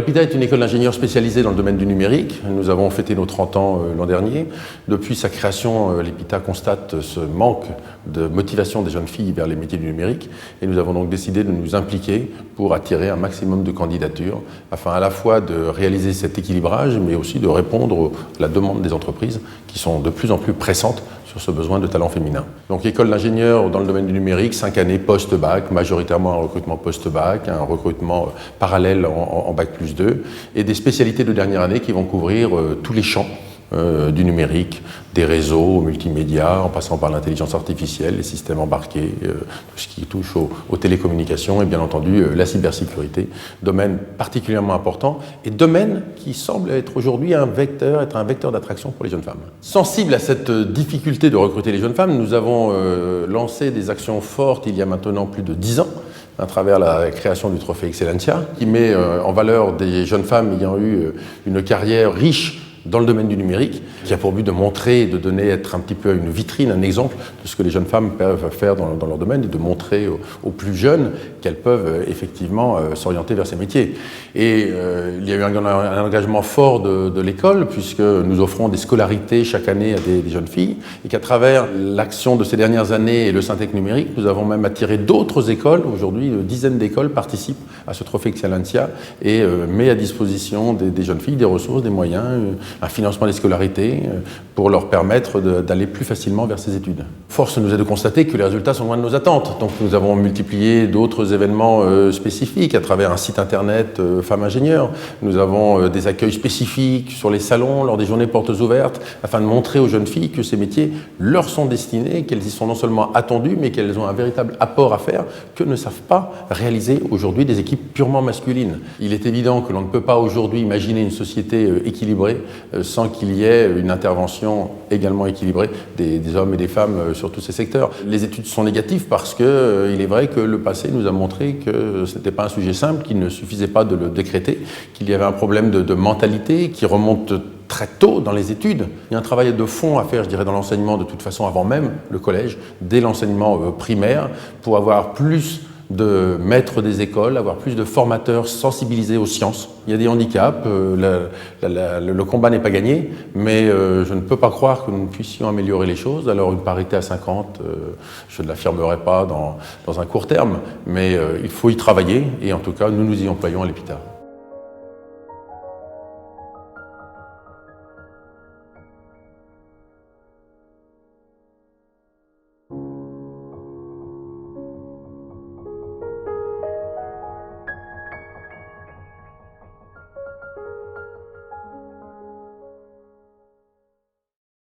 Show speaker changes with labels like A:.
A: L'EPITA est une école d'ingénieurs spécialisée dans le domaine du numérique. Nous avons fêté nos 30 ans l'an dernier. Depuis sa création, l'EPITA constate ce manque de motivation des jeunes filles vers les métiers du numérique et nous avons donc décidé de nous impliquer pour attirer un maximum de candidatures afin à la fois de réaliser cet équilibrage mais aussi de répondre à la demande des entreprises qui sont de plus en plus pressantes sur ce besoin de talent féminin. Donc école d'ingénieurs dans le domaine du numérique, 5 années post-bac, majoritairement un recrutement post-bac, un recrutement parallèle en bac plus 2 et des spécialités de dernière année qui vont couvrir tous les champs du numérique, des réseaux, multimédia, en passant par l'intelligence artificielle, les systèmes embarqués, tout ce qui touche aux télécommunications et bien entendu la cybersécurité, domaine particulièrement important et domaine qui semble être aujourd'hui un vecteur d'attraction pour les jeunes femmes. Sensible à cette difficulté de recruter les jeunes femmes, nous avons lancé des actions fortes il y a maintenant plus de 10 ans à travers la création du Trophée Excellencia, qui met en valeur des jeunes femmes ayant eu une carrière riche dans le domaine du numérique, qui a pour but de montrer, de donner, être un petit peu une vitrine, un exemple de ce que les jeunes femmes peuvent faire dans leur domaine et de montrer aux plus jeunes qu'elles peuvent effectivement s'orienter vers ces métiers. Et il y a eu un engagement fort de l'école puisque nous offrons des scolarités chaque année à des jeunes filles et qu'à travers l'action de ces dernières années et le Syntec numérique, nous avons même attiré d'autres écoles. Aujourd'hui, une dizaine d'écoles participent à ce Trophée Excellencia et met à disposition des jeunes filles des ressources, des moyens, un financement des scolarités pour leur permettre d'aller plus facilement vers ces études. Force nous est de constater que les résultats sont loin de nos attentes. Donc nous avons multiplié d'autres événements spécifiques à travers un site internet Femmes Ingénieurs. Nous avons des accueils spécifiques sur les salons, lors des journées portes ouvertes, afin de montrer aux jeunes filles que ces métiers leur sont destinés, qu'elles y sont non seulement attendues, mais qu'elles ont un véritable apport à faire que ne savent pas réaliser aujourd'hui des équipes purement masculines. Il est évident que l'on ne peut pas aujourd'hui imaginer une société équilibrée sans qu'il y ait une intervention également équilibrée des hommes et des femmes sur tous ces secteurs. Les études sont négatives parce qu'il est vrai que le passé nous a montré que ce n'était pas un sujet simple, qu'il ne suffisait pas de le décréter, qu'il y avait un problème de mentalité qui remonte très tôt dans les études. Il y a un travail de fond à faire, je dirais, dans l'enseignement de toute façon avant même le collège, dès l'enseignement primaire, pour avoir plus de maîtres des écoles, avoir plus de formateurs sensibilisés aux sciences. Il y a des handicaps, le combat n'est pas gagné, mais je ne peux pas croire que nous puissions améliorer les choses. Alors une parité à 50, je ne l'affirmerai pas dans un court terme, mais il faut y travailler et en tout cas nous nous y employons à l'EPITA.